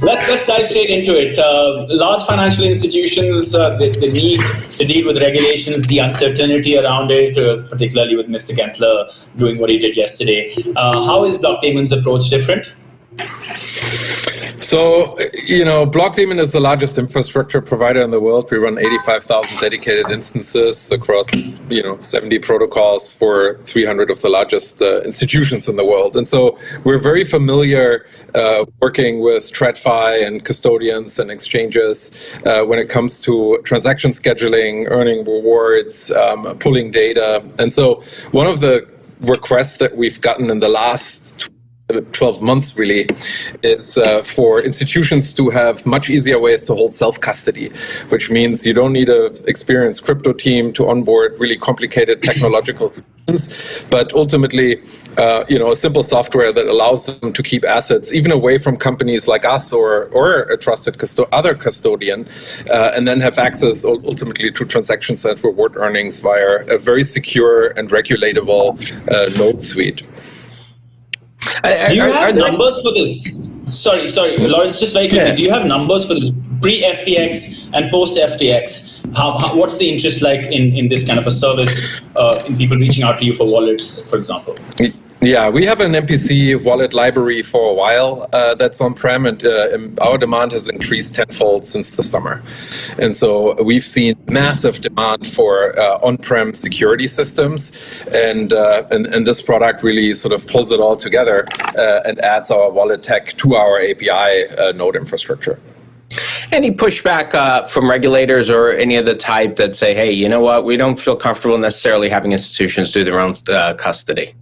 Let's dive straight into it. Large financial institutions, they need to deal with regulations, the uncertainty around it, particularly with Mr. Gensler doing what he did yesterday. How is Blockdaemon's approach different? So, Blockdaemon is the largest infrastructure provider in the world. We run 85,000 dedicated instances across, 70 protocols for 300 of the largest institutions in the world. And so we're very familiar working with TradFi and custodians and exchanges when it comes to transaction scheduling, earning rewards, pulling data. And so one of the requests that we've gotten in the last 12 months really is for institutions to have much easier ways to hold self-custody, which means you don't need an experienced crypto team to onboard really complicated technological solutions, but ultimately, a simple software that allows them to keep assets even away from companies like us or a trusted other custodian, and then have access ultimately to transactions and reward earnings via a very secure and regulatable node suite. Do you have numbers for this? Sorry, Lawrence, just very quickly. Yeah. Do you have numbers for this pre-FTX and post-FTX? What's the interest like in this kind of a service, in people reaching out to you for wallets, for example? Yeah, we have an MPC wallet library for a while that's on-prem, and our demand has increased tenfold since the summer. And so we've seen massive demand for on-prem security systems, and this product really sort of pulls it all together and adds our wallet tech to our API node infrastructure. Any pushback from regulators or any of the type that say, hey, you know what, we don't feel comfortable necessarily having institutions do their own custody?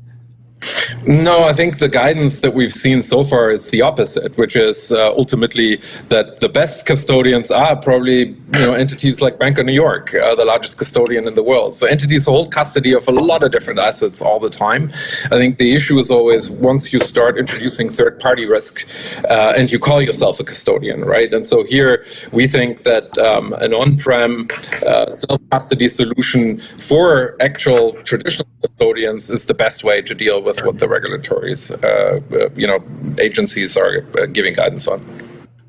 No, I think the guidance that we've seen so far is the opposite, which is ultimately that the best custodians are probably entities like Bank of New York, the largest custodian in the world. So entities hold custody of a lot of different assets all the time. I think the issue is always once you start introducing third-party risk and you call yourself a custodian, right? And so here we think that an on-prem self-custody solution for actual traditional custodians is the best way to deal with what the regulatories, agencies are giving guidance on.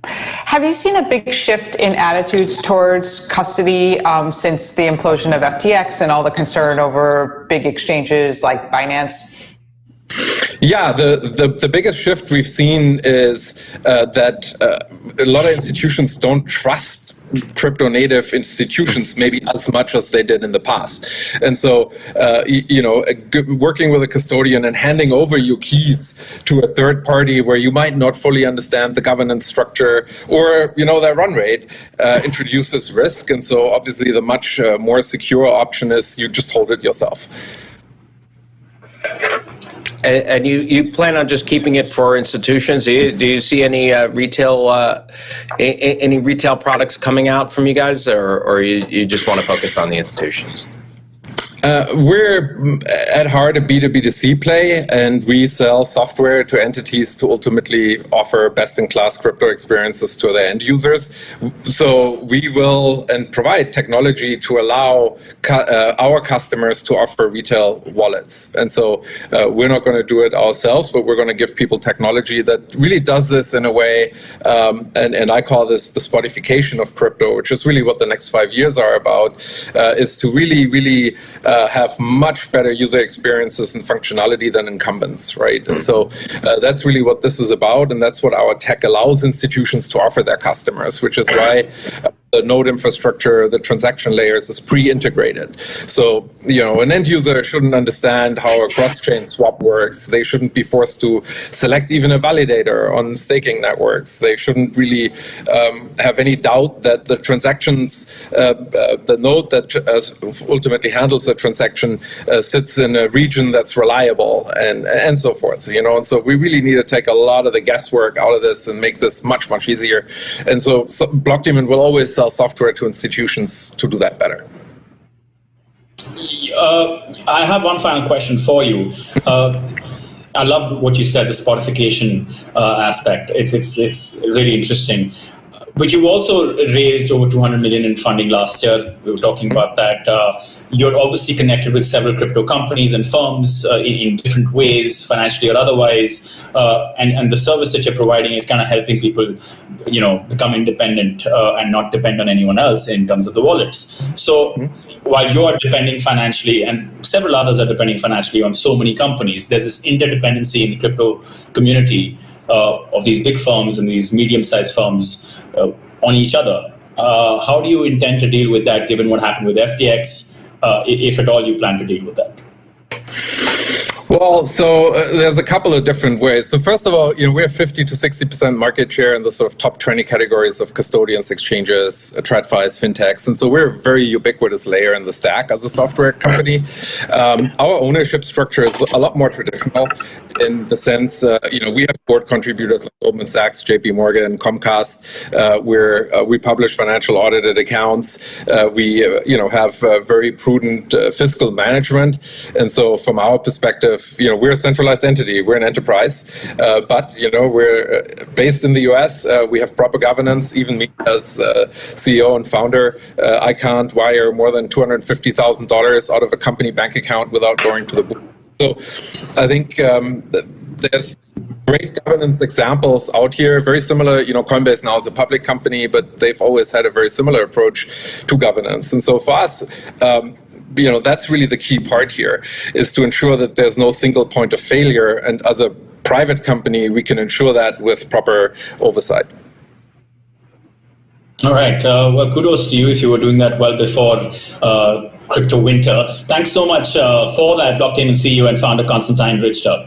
Have you seen a big shift in attitudes towards custody since the implosion of FTX and all the concern over big exchanges like Binance? Yeah, the biggest shift we've seen is that a lot of institutions don't trust crypto native institutions maybe as much as they did in the past. And so, working with a custodian and handing over your keys to a third party where you might not fully understand the governance structure or, their run rate introduces risk. And so obviously the much more secure option is you just hold it yourself. And you plan on just keeping it for institutions? Do you see any retail products coming out from you guys, or you just want to focus on the institutions? We're at heart a B2B2C play, and we sell software to entities to ultimately offer best-in-class crypto experiences to their end users. So we will and provide technology to allow our customers to offer retail wallets. And so we're not going to do it ourselves, but we're going to give people technology that really does this in a way, and I call this the Spotification of crypto, which is really what the next 5 years are about, is to really have much better user experiences and functionality than incumbents, right? And so that's really what this is about, and that's what our tech allows institutions to offer their customers, which is why the node infrastructure, the transaction layers is pre-integrated. So, an end user shouldn't understand how a cross-chain swap works. They shouldn't be forced to select even a validator on staking networks. They shouldn't really have any doubt that the transactions, the node that ultimately handles the transaction sits in a region that's reliable and so forth, and so we really need to take a lot of the guesswork out of this and make this much, much easier. And so Blockdaemon will always sell software to institutions to do that better. I have one final question for you. I loved what you said, the Spotification aspect. It's really interesting. But you also raised over 200 million in funding last year. We were talking about that. You're obviously connected with several crypto companies and firms in different ways, financially or otherwise. And the service that you're providing is kind of helping people, become independent and not depend on anyone else in terms of the wallets. So while you are depending financially, and several others are depending financially on so many companies, there's this interdependency in the crypto community of these big firms and these medium-sized firms on each other. How do you intend to deal with that, given what happened with FTX, if at all you plan to deal with that? Well, so there's a couple of different ways. So first of all, we have 50 to 60% market share in the sort of top 20 categories of custodians, exchanges, TradFis, fintechs. And so we're a very ubiquitous layer in the stack as a software company. Our ownership structure is a lot more traditional in the sense, we have board contributors like Goldman Sachs, JP Morgan, Comcast, where we publish financial audited accounts. We, have very prudent fiscal management. And so from our perspective, we're a centralized entity. We're an enterprise, but we're based in the US. We have proper governance. Even me as CEO and founder, I can't wire more than $250,000 out of a company bank account without going to the board. So I think there's great governance examples out here. Very similar, Coinbase now is a public company, but they've always had a very similar approach to governance. And so for us, that's really the key part here, is to ensure that there's no single point of failure. And as a private company, we can ensure that with proper oversight. All right. Well, kudos to you if you were doing that well before crypto winter. Thanks so much for that, Blockdaemon CEO and founder Konstantin Richter.